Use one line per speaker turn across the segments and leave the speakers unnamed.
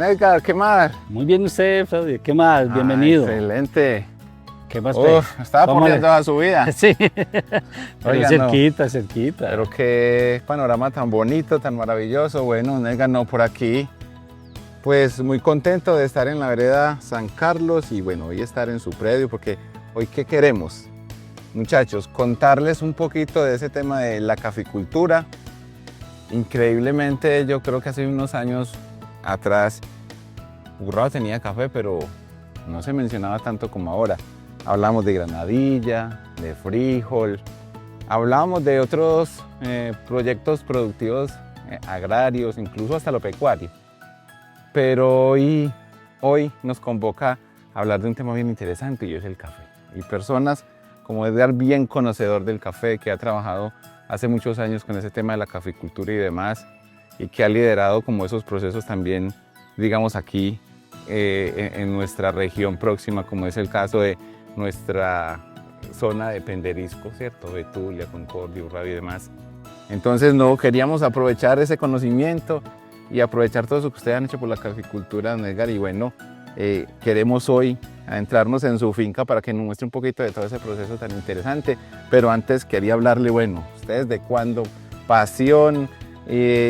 Edgar, ¿qué más?
Muy bien usted, Freddy. ¿Qué más? Bienvenido.
Excelente.
¿Qué más?
Estaba por toda su vida.
Sí, pero
Oiga,
cerquita, cerquita.
Pero qué panorama tan bonito, tan maravilloso. Bueno, Edgar, no, por aquí. Pues muy contento de estar en la vereda San Carlos y bueno, hoy estar en su predio porque hoy ¿qué queremos? Muchachos, contarles un poquito de ese tema de la caficultura. Increíblemente, yo creo que hace unos años atrás, Urrao tenía café, pero no se mencionaba tanto como ahora. Hablamos de granadilla, de frijol, hablábamos de otros proyectos productivos agrarios, incluso hasta lo pecuario. Pero hoy nos convoca a hablar de un tema bien interesante y es el café. Y personas como Edgar, bien conocedor del café, que ha trabajado hace muchos años con ese tema de la caficultura y demás, y que ha liderado como esos procesos también, digamos aquí en nuestra región próxima, como es el caso de nuestra zona de Penderisco, ¿cierto? Betulia, Concordia, Urrao y demás. Entonces no queríamos aprovechar ese conocimiento y aprovechar todo eso que ustedes han hecho por la caficultura, don Edgar, y bueno, queremos hoy adentrarnos en su finca para que nos muestre un poquito de todo ese proceso tan interesante, pero antes quería hablarle, bueno, ustedes de cuándo, pasión,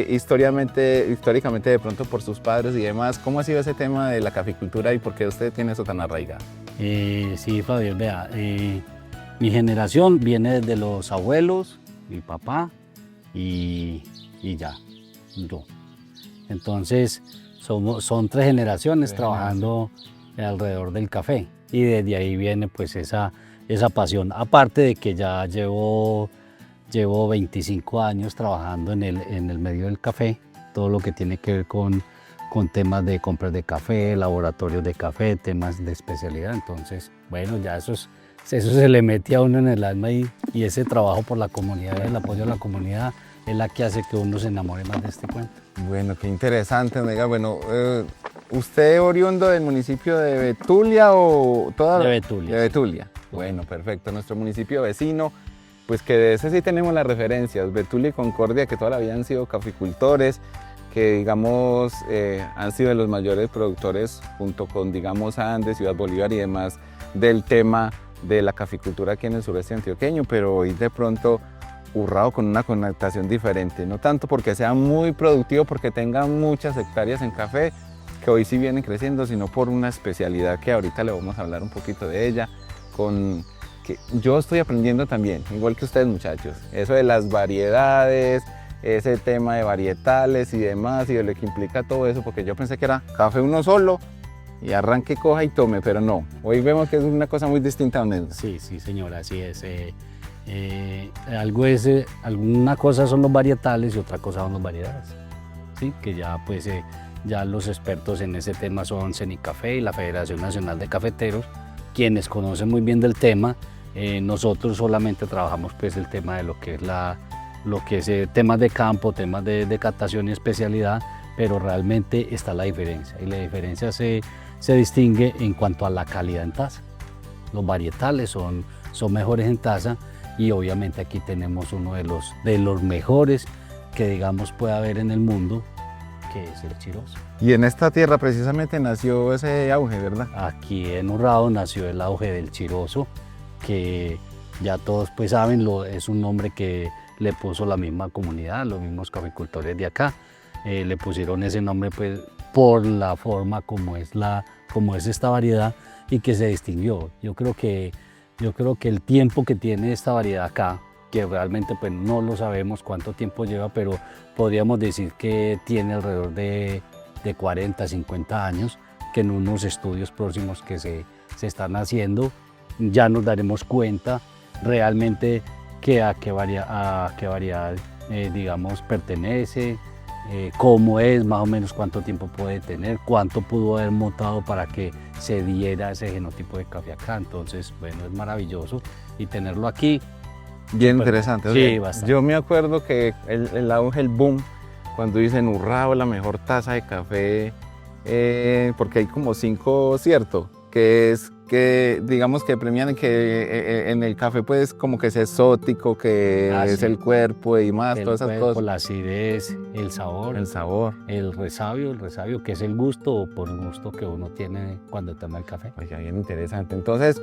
históricamente de pronto por sus padres y demás, ¿cómo ha sido ese tema de la caficultura y por qué usted tiene eso tan arraigado?
Sí, Fabio, vea, mi generación viene desde los abuelos, mi papá y ya, yo. Entonces, son 3 generaciones trabajando alrededor del café y desde ahí viene pues esa pasión. Aparte de que ya llevo 25 años trabajando en el medio del café, todo lo que tiene que ver con temas de compras de café, laboratorios de café, temas de especialidad. Entonces, bueno, ya eso se le mete a uno en el alma y ese trabajo por la comunidad, el apoyo a la comunidad, es la que hace que uno se enamore más de este cuento.
Bueno, qué interesante, Nega. Bueno, ¿usted oriundo del municipio de Betulia o toda?
De Betulia.
De Betulia. Bueno, perfecto. Nuestro municipio vecino, pues que de ese sí tenemos las referencias. Betulia y Concordia, que toda la vida han sido caficultores, que digamos han sido de los mayores productores junto con, digamos, Andes, Ciudad Bolívar y demás del tema de la caficultura aquí en el sureste antioqueño, pero hoy de pronto Urrao con una connotación diferente, no tanto porque sea muy productivo, porque tenga muchas hectáreas en café, que hoy sí vienen creciendo, sino por una especialidad que ahorita le vamos a hablar un poquito de ella, que yo estoy aprendiendo también, igual que ustedes muchachos, eso de las variedades, ese tema de varietales y demás, y de lo que implica todo eso, porque yo pensé que era café uno solo, y arranque, coja y tome, pero no, hoy vemos que es una cosa muy distinta.
Sí, señora, así es. Alguna cosa son los varietales y otra cosa son las variedades, ¿sí? Que ya pues ya los expertos en ese tema son Cenicafé y la Federación Nacional de Cafeteros, quienes conocen muy bien del tema. Nosotros solamente trabajamos pues el tema de lo que es temas de campo, temas de captación y especialidad, pero realmente está la diferencia y la diferencia se distingue en cuanto a la calidad en taza. Los varietales son mejores en taza y obviamente aquí tenemos uno de los mejores que digamos puede haber en el mundo, que es el Chiroso.
Y en esta tierra precisamente nació ese auge, ¿verdad?
Aquí en Urrao nació el auge del Chiroso, que ya todos pues saben, es un nombre que le puso la misma comunidad, los mismos caficultores de acá. Le pusieron ese nombre pues por la forma como es esta variedad y que se distinguió. Yo creo que el tiempo que tiene esta variedad acá, que realmente pues no lo sabemos cuánto tiempo lleva, pero podríamos decir que tiene alrededor de 40, 50 años, que en unos estudios próximos que se están haciendo ya nos daremos cuenta realmente a qué variedad digamos pertenece, cómo es, más o menos cuánto tiempo puede tener, cuánto pudo haber mutado para que se diera ese genotipo de café acá. Entonces, bueno, es maravilloso y tenerlo aquí.
Bien interesante.
Sí, bastante.
Yo me acuerdo que el auge, el boom, cuando dicen Urrao, la mejor taza de café, porque hay como 5, ¿cierto? Que es que digamos que premian que en el café pues como que es exótico, que es
sí.
el cuerpo y más,
El
todas esas
cuerpo,
cosas.
la acidez, el sabor,
El sabor.
el resabio, que es el gusto o por gusto que uno tiene cuando toma el café.
Oiga, bien interesante. Entonces,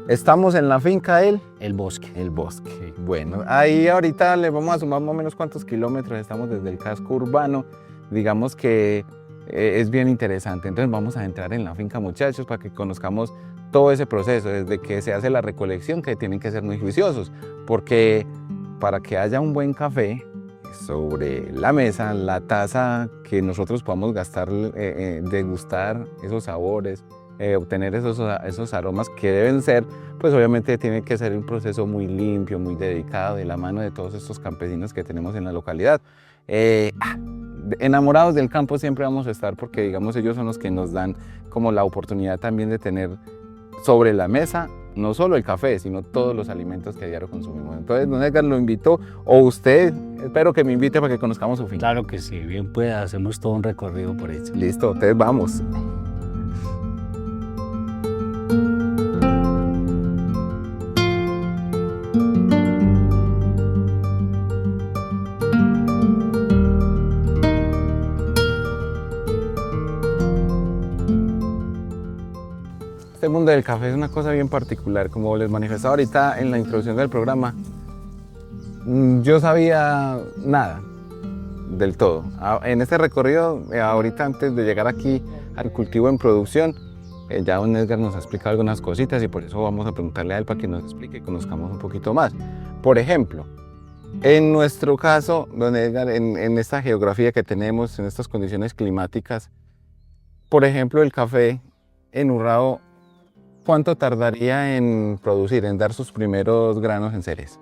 estamos en la finca
El bosque.
El Bosque.
Sí.
Bueno, ahí ahorita le vamos a sumar más o menos cuántos kilómetros estamos desde el casco urbano. Digamos que es bien interesante. Entonces vamos a entrar en la finca, muchachos, para que conozcamos todo ese proceso, desde que se hace la recolección, que tienen que ser muy juiciosos, porque para que haya un buen café sobre la mesa, la taza que nosotros podamos gastar, degustar esos sabores, obtener esos aromas que deben ser, pues obviamente tiene que ser un proceso muy limpio, muy dedicado, de la mano de todos estos campesinos que tenemos en la localidad. Enamorados del campo siempre vamos a estar, porque digamos ellos son los que nos dan como la oportunidad también de tener sobre la mesa no solo el café, sino todos los alimentos que a diario consumimos. Entonces, don Edgar lo invitó, o usted, espero que me invite para que conozcamos su finca.
Claro que sí, bien pueda, hacemos todo un recorrido por eso.
Listo, entonces vamos. Este mundo del café es una cosa bien particular, como les manifestaba ahorita en la introducción del programa. Yo sabía nada del todo. En este recorrido, ahorita antes de llegar aquí al cultivo en producción, ya don Edgar nos ha explicado algunas cositas y por eso vamos a preguntarle a él para que nos explique y conozcamos un poquito más. Por ejemplo, en nuestro caso, don Edgar, en esta geografía que tenemos, en estas condiciones climáticas, por ejemplo, el café en Urrao, ¿cuánto tardaría en producir, en dar sus primeros granos en seres?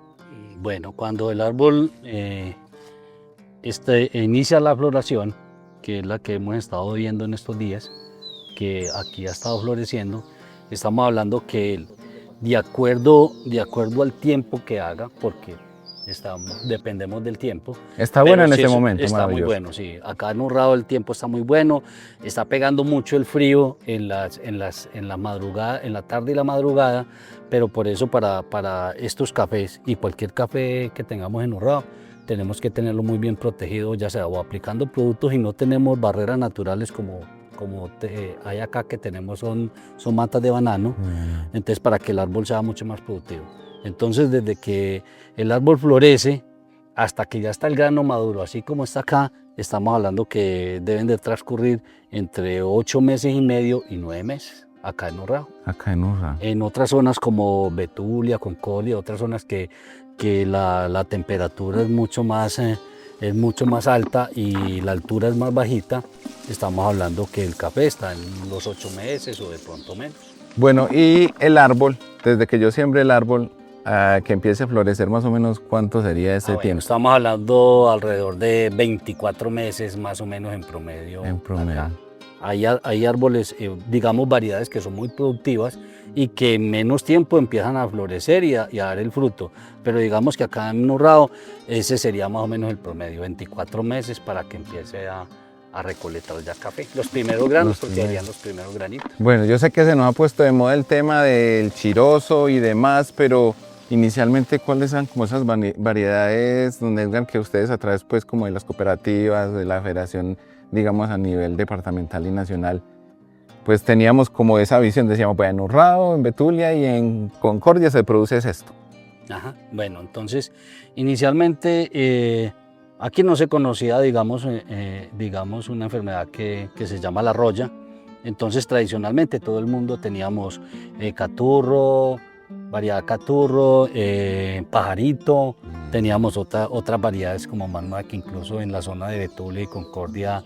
Bueno, cuando el árbol inicia la floración, que es la que hemos estado viendo en estos días, que aquí ha estado floreciendo, estamos hablando que de acuerdo al tiempo que haga, porque dependemos del tiempo.
Está bueno en
sí,
este momento,
está muy bueno, sí. Acá en Urrao el tiempo está muy bueno, está pegando mucho el frío en la madrugada, en la tarde y la madrugada, pero por eso para estos cafés y cualquier café que tengamos en Urrao, tenemos que tenerlo muy bien protegido, ya sea o aplicando productos, y no tenemos barreras naturales como hay acá, que tenemos son matas de banano, entonces para que el árbol sea mucho más productivo. Entonces, desde que el árbol florece hasta que ya está el grano maduro, así como está acá, estamos hablando que deben de transcurrir entre 8 meses y medio y 9 meses acá en Urrao.
Acá en Urrao.
En otras zonas como Betulia, Concordia, otras zonas que la temperatura es mucho más alta y la altura es más bajita, estamos hablando que el café está en los 8 meses o de pronto menos.
Bueno, y el árbol, desde que yo siembre el árbol, que empiece a florecer, más o menos, ¿cuánto sería ese tiempo?
Estamos hablando alrededor de 24 meses más o menos en promedio.
En promedio.
Acá. Hay árboles, digamos variedades que son muy productivas y que en menos tiempo empiezan a florecer y a dar el fruto. Pero digamos que acá en Urrao ese sería más o menos el promedio, 24 meses para que empiece a recolectar ya café. Los primeros granos, porque harían los primeros granitos.
Bueno, yo sé que se nos ha puesto de moda el tema del chirozo y demás, pero inicialmente, ¿cuáles son como esas variedades, don Edgar, que ustedes a través pues como de las cooperativas, de la federación, digamos a nivel departamental y nacional, pues teníamos como esa visión, decíamos, pues en Urrao, en Betulia y en Concordia se produce esto?
Ajá. Bueno, entonces inicialmente aquí no se conocía, digamos una enfermedad que se llama la roya. Entonces tradicionalmente todo el mundo teníamos caturro, variedad caturro, pajarito, teníamos otras variedades como más nuevas, que incluso en la zona de Betulia y Concordia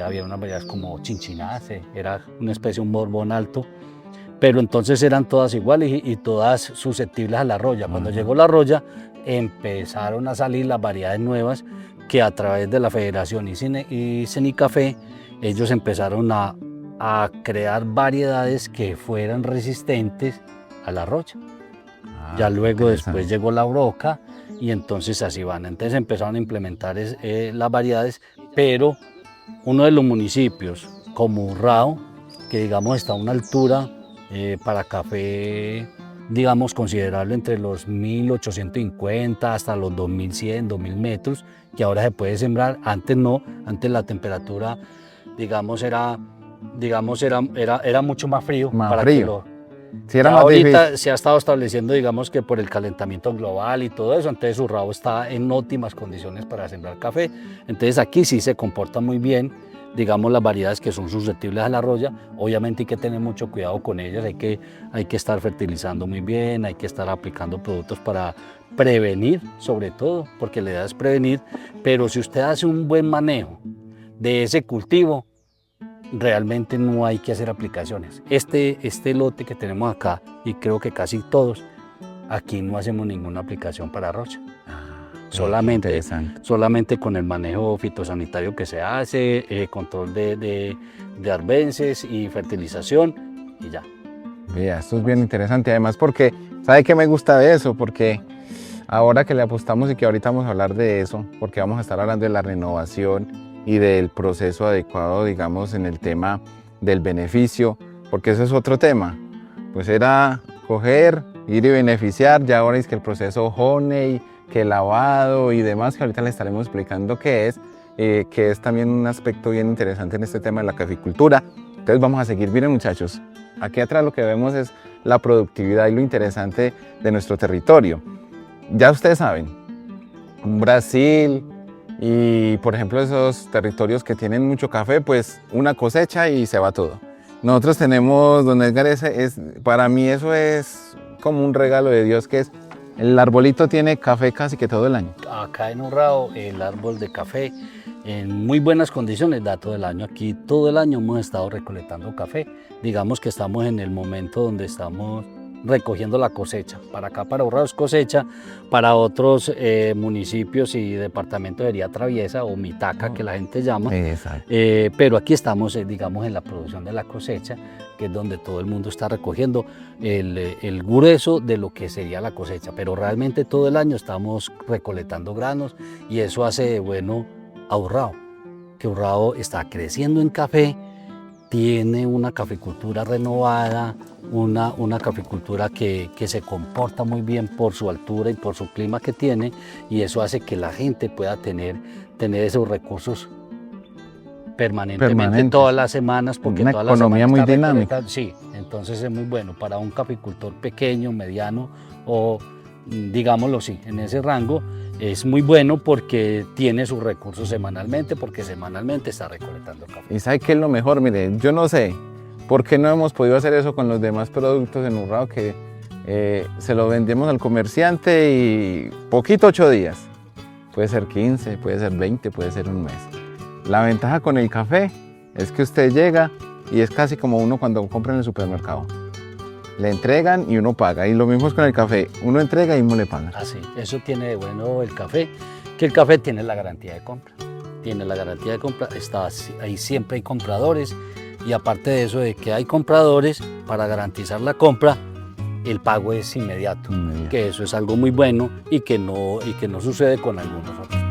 había unas variedades como chinchinace, era una especie, un borbón alto, pero entonces eran todas iguales y todas susceptibles a la roya. Cuando llegó la roya empezaron a salir las variedades nuevas, que a través de la Federación y Cenicafé ellos empezaron a crear variedades que fueran resistentes a la roya. Ya luego después llegó la broca y entonces así van. Entonces empezaron a implementar las variedades, pero uno de los municipios como Urrao, que digamos está a una altura para café, digamos, considerable entre los 1850 hasta los 2100, 2000 metros, que ahora se puede sembrar. Antes no, antes la temperatura, digamos, era mucho más frío.
Más frío. Sí, era
ya
más
ahorita
difícil.
se ha estado estableciendo, digamos, que por el calentamiento global y todo eso, entonces Urrao está en óptimas condiciones para sembrar café. Entonces aquí sí se comporta muy bien, digamos, las variedades que son susceptibles a la roya. Obviamente hay que tener mucho cuidado con ellas, hay que estar fertilizando muy bien, hay que estar aplicando productos para prevenir, sobre todo, porque la idea es prevenir, pero si usted hace un buen manejo de ese cultivo, realmente no hay que hacer aplicaciones. Este lote que tenemos acá, y creo que casi todos, aquí no hacemos ninguna aplicación para roya. Solamente con el manejo fitosanitario que se hace, control de arbences y fertilización, y ya.
Vea, esto es bien interesante, además porque, ¿sabe qué me gusta de eso? Porque ahora que le apostamos y que ahorita vamos a hablar de eso, porque vamos a estar hablando de la renovación y del proceso adecuado, digamos, en el tema del beneficio, porque eso es otro tema. Pues era coger, ir y beneficiar, ya ahora es que el proceso honey, que el lavado y demás, que ahorita le estaremos explicando qué es, que es también un aspecto bien interesante en este tema de la caficultura. Entonces vamos a seguir. Miren, muchachos, aquí atrás lo que vemos es la productividad y lo interesante de nuestro territorio. Ya ustedes saben, Brasil y por ejemplo esos territorios que tienen mucho café, pues una cosecha y se va todo. Nosotros tenemos, don Edgar, para mí eso es como un regalo de Dios, que es el arbolito tiene café casi que todo el año.
Acá en Urrao el árbol de café en muy buenas condiciones da todo el año. Aquí todo el año hemos estado recolectando café. Digamos que estamos en el momento donde estamos recogiendo la cosecha. Para acá, para Urrao es cosecha, para otros municipios y departamentos sería traviesa o mitaca, que la gente llama.
Exacto.
Pero aquí estamos, digamos, en la producción de la cosecha, que es donde todo el mundo está recogiendo el grueso de lo que sería la cosecha. Pero realmente todo el año estamos recolectando granos y eso hace de bueno a Urrao, que Urrao está creciendo en café, tiene una caficultura renovada, una caficultura que se comporta muy bien por su altura y por su clima que tiene, y eso hace que la gente pueda tener esos recursos permanentemente todas las semanas, porque
una
todas las
economía
semanas
muy
está
dinámica.
Sí, entonces es muy bueno para un caficultor pequeño, mediano o digámoslo así, en ese rango. Es muy bueno porque tiene sus recursos semanalmente, porque semanalmente está recolectando café.
¿Y sabe qué es lo mejor? Mire, yo no sé por qué no hemos podido hacer eso con los demás productos en Urrao, que se lo vendemos al comerciante y poquito 8 días. Puede ser 15, puede ser 20, puede ser un mes. La ventaja con el café es que usted llega y es casi como uno cuando compra en el supermercado. Le entregan y uno paga, y lo mismo es con el café, uno entrega y uno le paga.
Así, eso tiene de bueno el café, que el café tiene la garantía de compra. Tiene la garantía de compra, ahí siempre hay compradores, y aparte de eso de que hay compradores, para garantizar la compra, el pago es inmediato, que eso es algo muy bueno y que no sucede con algunos otros productos.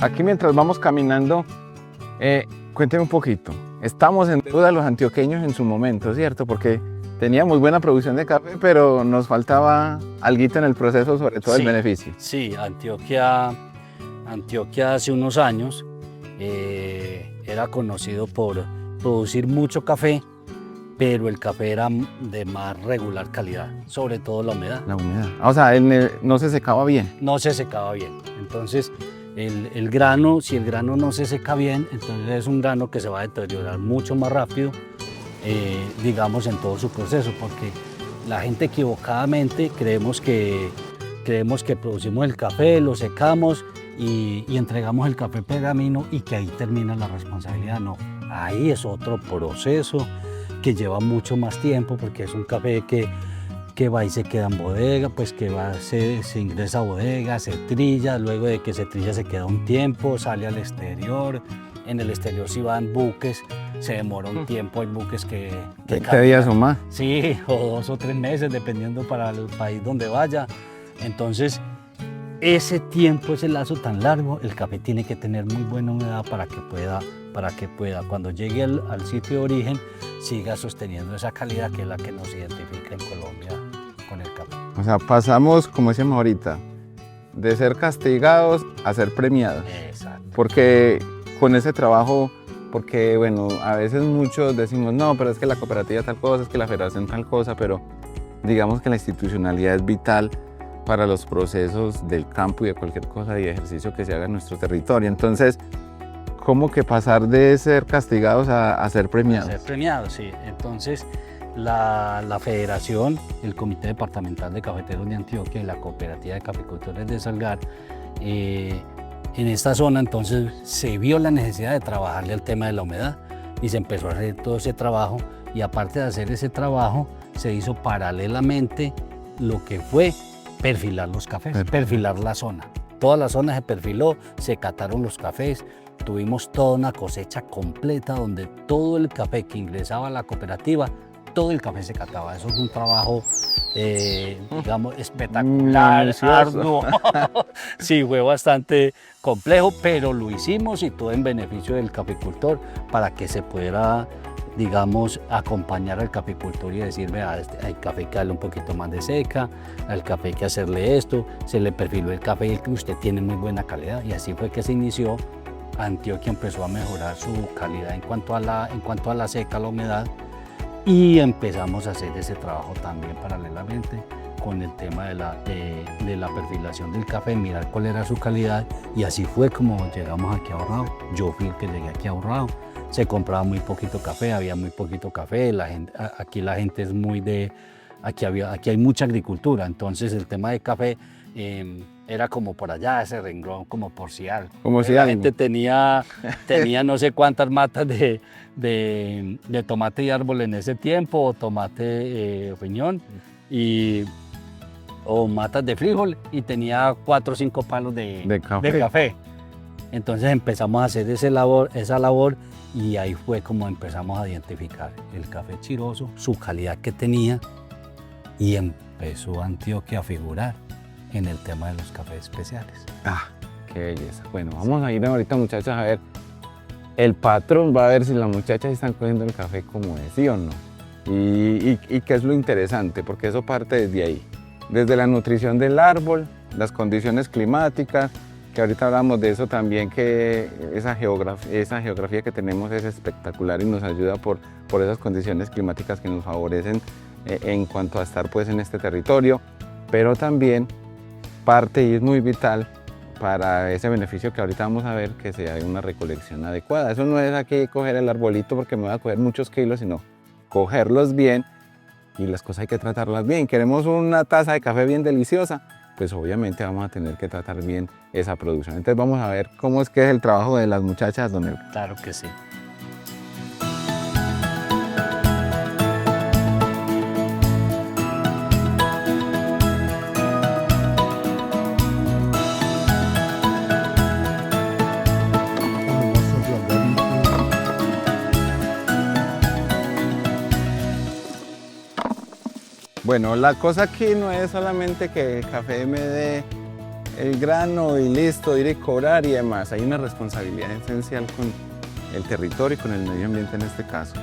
Aquí mientras vamos caminando, cuénteme un poquito. Estamos en deuda los antioqueños en su momento, ¿cierto? Porque teníamos buena producción de café, pero nos faltaba alguito en el proceso, sobre todo el beneficio.
Sí, Antioquia hace unos años era conocido por producir mucho café, pero el café era de más regular calidad, sobre todo la humedad.
La humedad. O sea, no se secaba bien.
No se secaba bien. Entonces, el grano, si el grano no se seca bien, entonces es un grano que se va a deteriorar mucho más rápido, digamos, en todo su proceso, porque la gente equivocadamente creemos que producimos el café, lo secamos y entregamos el café pergamino y que ahí termina la responsabilidad. No, ahí es otro proceso que lleva mucho más tiempo, porque es un café que va y se queda en bodega, pues que se ingresa a bodega, se trilla, luego de que se trilla se queda un tiempo, sale al exterior, en el exterior sí van buques se demora un tiempo, hay buques que
20 días o más.
Sí, o 2 o 3 meses, dependiendo para el país donde vaya. Entonces, ese tiempo, ese lazo tan largo, el café tiene que tener muy buena humedad para que pueda, cuando llegue al sitio de origen, siga sosteniendo esa calidad que es la que nos identifica en Colombia con el café.
O sea, pasamos, como decíamos ahorita, de ser castigados a ser premiados.
Exacto.
Porque con ese trabajo, porque bueno, a veces muchos decimos, no, pero es que la cooperativa tal cosa, es que la federación tal cosa, pero digamos que la institucionalidad es vital para los procesos del campo y de cualquier cosa y ejercicio que se haga en nuestro territorio. Entonces, ¿cómo que pasar de ser castigados a ser premiados?
A ser premiados, sí. Entonces, la federación, el Comité Departamental de Cafeteros de Antioquia y la Cooperativa de Caficultores de Salgar, en esta zona entonces se vio la necesidad de trabajarle al tema de la humedad y se empezó a hacer todo ese trabajo, y aparte de hacer ese trabajo se hizo paralelamente lo que fue perfilar los cafés, perfilar la zona. Toda la zona se perfiló, se cataron los cafés, tuvimos toda una cosecha completa donde todo el café que ingresaba a la cooperativa, todo el café se cataba. Eso es un trabajo, digamos, espectacular, arduo. Sí, fue bastante complejo, pero lo hicimos y todo en beneficio del caficultor para que se pudiera, digamos, acompañar al caficultor y decir, vea, hay café que darle un poquito más de seca, al café hay que hacerle esto, se le perfiló el café y que usted tiene muy buena calidad, y así fue que se inició. Antioquia empezó a mejorar su calidad en cuanto a la seca, la humedad, y empezamos a hacer ese trabajo también paralelamente con el tema de la perfilación del café, mirar cuál era su calidad, y así fue como llegamos aquí a Ahorrado. Yo fui el que llegué aquí a Ahorrado. Se compraba muy poquito café, había muy poquito café, aquí la gente es muy de... Aquí hay mucha agricultura, entonces el tema de café era como por allá, ese renglón, como por si algo.
Como si
la
algo.
gente tenía no sé cuántas matas de tomate y árbol en ese tiempo, o tomate riñón, o matas de frijol, y tenía 4 o 5 palos de café. Entonces empezamos a hacer esa labor, y ahí fue como empezamos a identificar el café chiroso, su calidad que tenía, y empezó Antioquia a figurar en el tema de los cafés especiales.
Ah, qué belleza. Bueno, vamos a ir ahorita, muchachos, a ver. El patrón va a ver si las muchachas están cogiendo el café como es, ¿sí o no? Y qué es lo interesante, porque eso parte desde ahí. Desde la nutrición del árbol, las condiciones climáticas, que ahorita hablamos de eso también, que esa geografía que tenemos es espectacular y nos ayuda por esas condiciones climáticas que nos favorecen en cuanto a estar pues en este territorio, pero también parte, y es muy vital para ese beneficio que ahorita vamos a ver, que sea una recolección adecuada. Eso no es aquí coger el arbolito porque me va a coger muchos kilos, sino cogerlos bien, y las cosas hay que tratarlas bien. Queremos una taza de café bien deliciosa, pues obviamente vamos a tener que tratar bien esa producción. Entonces vamos a ver cómo es que es el trabajo de las muchachas, don Edgar.
Claro que sí.
Bueno, la cosa aquí no es solamente que el café me dé el grano y listo, ir a cobrar y demás. Hay una responsabilidad esencial con el territorio y con el medio ambiente en este caso.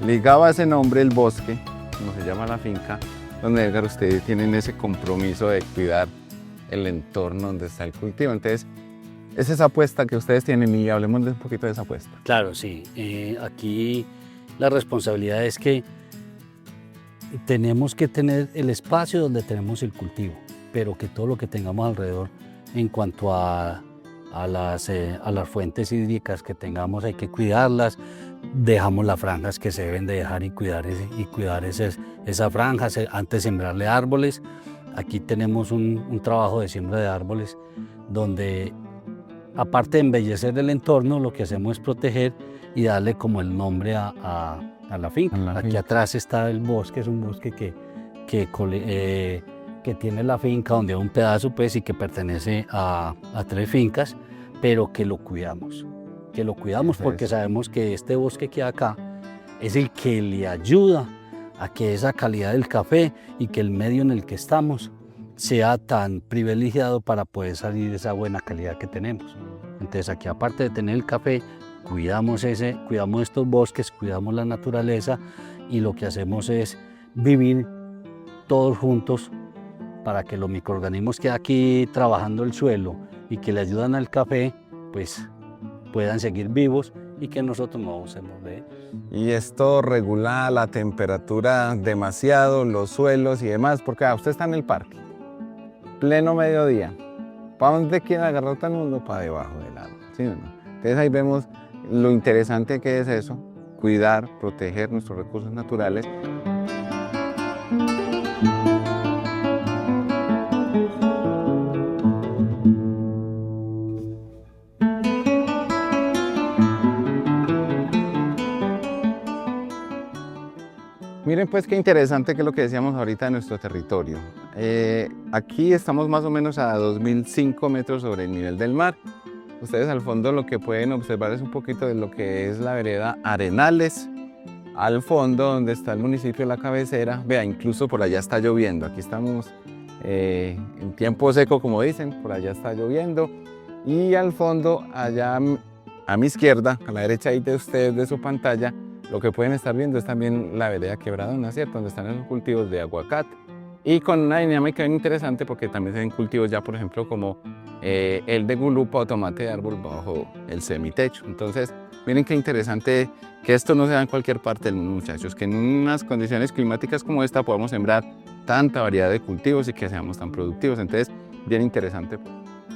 Ligado a ese nombre, el bosque, como se llama la finca, donde Edgar, ustedes tienen ese compromiso de cuidar el entorno donde está el cultivo. Entonces, es esa apuesta que ustedes tienen, y hablemos de un poquito de esa apuesta.
Claro, sí. Aquí la responsabilidad es que tenemos que tener el espacio donde tenemos el cultivo, pero que todo lo que tengamos alrededor en cuanto a las fuentes hídricas que tengamos hay que cuidarlas. Dejamos las franjas que se deben de dejar y cuidar esas franjas antes de sembrarle árboles. Aquí tenemos un trabajo de siembra de árboles donde, aparte de embellecer el entorno, lo que hacemos es proteger y darle como el nombre a la finca. Aquí atrás está el bosque, es un bosque que tiene la finca, donde hay un pedazo pues, y que pertenece a 3 fincas, pero que lo cuidamos. que lo cuidamos
Eso es.
porque sabemos que este bosque que hay acá es el que le ayuda a que esa calidad del café y que el medio en el que estamos sea tan privilegiado para poder salir esa buena calidad que tenemos. Entonces aquí, aparte de tener el café, cuidamos estos bosques, cuidamos la naturaleza, y lo que hacemos es vivir todos juntos para que los microorganismos que hay aquí trabajando el suelo y que le ayudan al café, pues puedan seguir vivos y que nosotros no usemos de ellos.
Y esto regula la temperatura demasiado, los suelos y demás, porque usted está en el parque, pleno mediodía. ¿Para dónde quiere agarrar todo el mundo? Para debajo del árbol, ¿sí o no? Entonces ahí vemos lo interesante que es eso, cuidar, proteger nuestros recursos naturales. Miren pues qué interesante que es lo que decíamos ahorita de nuestro territorio. Aquí estamos más o menos a 2005 metros sobre el nivel del mar. Ustedes al fondo lo que pueden observar es un poquito de lo que es la vereda Arenales. Al fondo, donde está el municipio de La Cabecera, vea, incluso por allá está lloviendo. Aquí estamos en tiempo seco, como dicen, por allá está lloviendo. Y al fondo, allá a mi izquierda, a la derecha ahí de ustedes, de su pantalla, lo que pueden estar viendo es también la vereda Quebradona, ¿cierto? Donde están esos cultivos de aguacate. Y con una dinámica bien interesante porque también se ven cultivos ya, por ejemplo, como el de gulupa o tomate de árbol bajo el semitecho. Entonces, miren qué interesante que esto no se da en cualquier parte del mundo, muchachos, que en unas condiciones climáticas como esta podamos sembrar tanta variedad de cultivos y que seamos tan productivos. Entonces, bien interesante.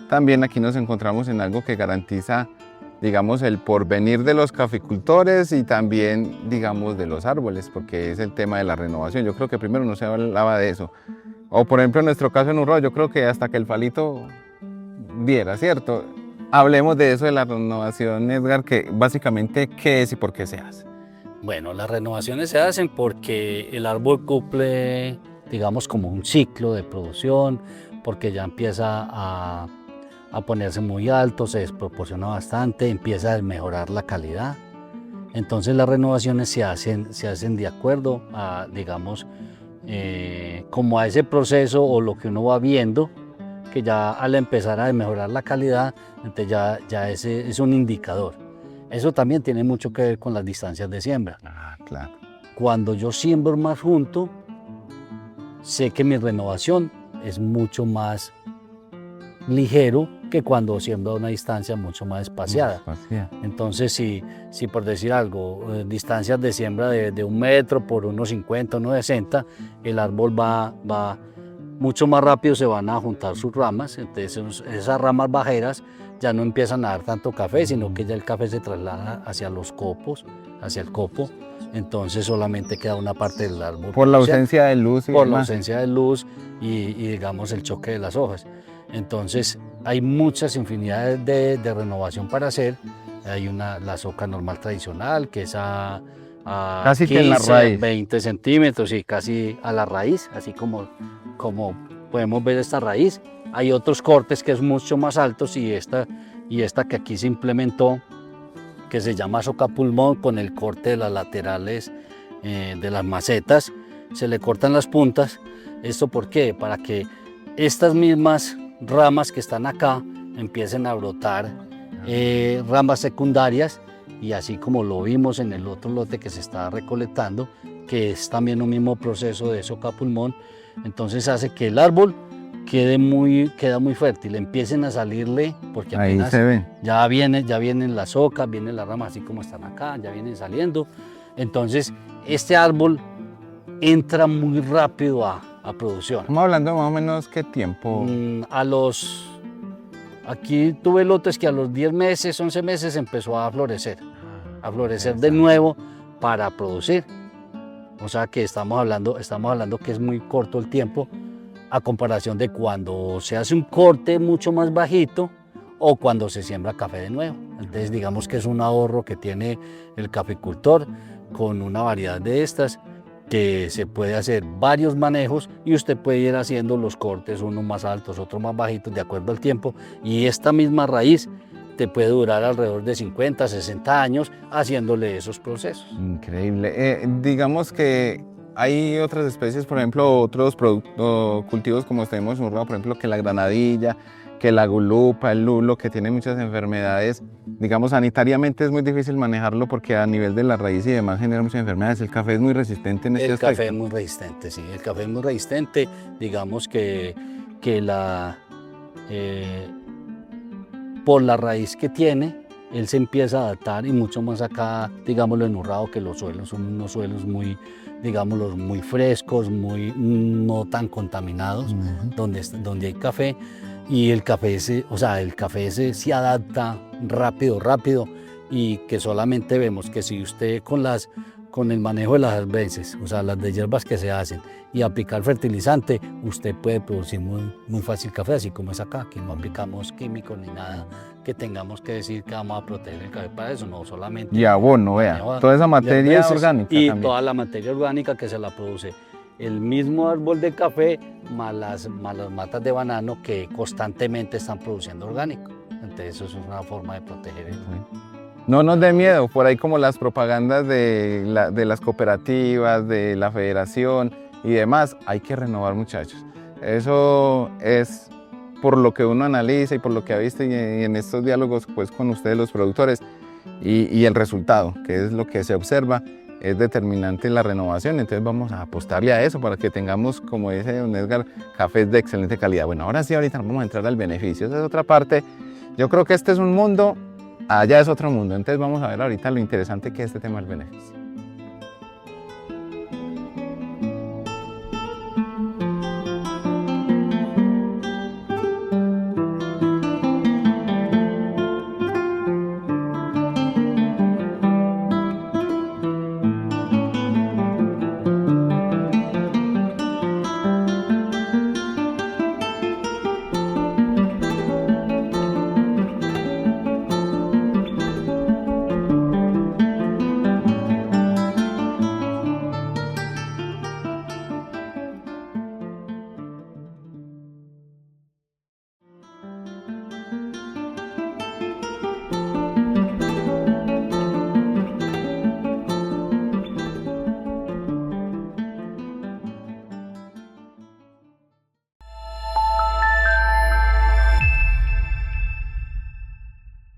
También aquí nos encontramos en algo que garantiza, digamos, el porvenir de los caficultores y también, digamos, de los árboles, porque es el tema de la renovación. Yo creo que primero no se hablaba de eso. O, por ejemplo, en nuestro caso en Urroa, yo creo que hasta que el falito viera, ¿cierto? Hablemos de eso, de la renovación, Edgar, que básicamente, ¿qué es y por qué se hace?
Bueno, las renovaciones se hacen porque el árbol cumple, digamos, como un ciclo de producción, porque ya empieza a ponerse muy alto, se desproporciona bastante, empieza a mejorar la calidad. Entonces las renovaciones se hacen de acuerdo a, digamos, como a ese proceso o lo que uno va viendo, que ya al empezar a mejorar la calidad, entonces ya ese es un indicador. Eso también tiene mucho que ver con las distancias de siembra.
Claro.
Cuando yo siembro más junto, sé que mi renovación es mucho más ligero que cuando siembro a una distancia mucho más espaciada. Entonces, si por decir algo, distancias de siembra de 1 metro por 1,50, 1,60, el árbol va mucho más rápido, se van a juntar sus ramas. Entonces esas ramas bajeras ya no empiezan a dar tanto café, sino que ya el café se traslada hacia los copos, hacia el copo. Entonces solamente queda una parte del árbol.
Por la ausencia de luz.
Por la ausencia de luz y digamos el choque de las hojas. Entonces hay muchas infinidades de renovación para hacer. Hay la soca normal tradicional, que es a
casi
15,
que en la raíz.
20 centímetros y casi a la raíz, así como podemos ver esta raíz. Hay otros cortes que es mucho más altos y esta que aquí se implementó, que se llama soca pulmón, con el corte de las laterales de las macetas, se le cortan las puntas. ¿Esto por qué? Para que estas mismas ramas que están acá empiecen a brotar ramas secundarias, y así como lo vimos en el otro lote que se está recolectando, que es también un mismo proceso de soca pulmón, entonces hace que el árbol queda muy fértil, empiecen a salirle, porque apenas
ahí se ven.
ya vienen las socas, vienen las ramas así como están acá, ya vienen saliendo. Entonces este árbol entra muy rápido a producción.
Estamos hablando de más o menos qué tiempo.
Aquí tuve lotes que a los 10 meses, 11 meses empezó a florecer de nuevo para producir. O sea que estamos hablando que es muy corto el tiempo a comparación de cuando se hace un corte mucho más bajito o cuando se siembra café de nuevo. Entonces digamos que es un ahorro que tiene el caficultor con una variedad de estas, que se puede hacer varios manejos y usted puede ir haciendo los cortes, unos más altos, otros más bajitos, de acuerdo al tiempo, y esta misma raíz te puede durar alrededor de 50, 60 años haciéndole esos procesos.
Increíble. Digamos que hay otras especies, por ejemplo, otros cultivos como tenemos en Urrao, por ejemplo, que la granadilla, que la gulupa, el lulo, que tiene muchas enfermedades. Digamos, sanitariamente es muy difícil manejarlo porque a nivel de la raíz y demás genera muchas enfermedades. El café es muy resistente en este aspecto.
El café es muy resistente, sí. El café es muy resistente. Digamos que por la raíz que tiene, él se empieza a adaptar y mucho más acá, digámoslo en Urrao, que los suelos son unos suelos muy, digámoslo, muy frescos, muy, no tan contaminados, donde hay café. Y el café se adapta rápido y que solamente vemos que si usted con el manejo de las veces, o sea, las de hierbas que se hacen y aplicar fertilizante, usted puede producir muy fácil café, así como es acá, que no aplicamos químicos ni nada, que tengamos que decir que vamos a proteger el café para eso, no solamente.
Y abono, vea, toda esa materia orgánica.
Y
también.
Toda la materia orgánica que se la produce el mismo árbol de café más las matas de banano que constantemente están produciendo orgánico. Entonces eso es una forma de proteger el
No nos dé miedo, por ahí como las propagandas de las cooperativas, de la federación y demás, hay que renovar, muchachos. Eso es por lo que uno analiza y por lo que ha visto y en estos diálogos pues, con ustedes los productores y el resultado, que es lo que se observa, es determinante en la renovación. Entonces vamos a apostarle a eso para que tengamos, como dice don Edgar, cafés de excelente calidad. Bueno, ahora sí, ahorita vamos a entrar al beneficio. Esa es otra parte. Yo creo que este es un mundo, allá es otro mundo. Entonces vamos a ver ahorita lo interesante que es este tema del beneficio.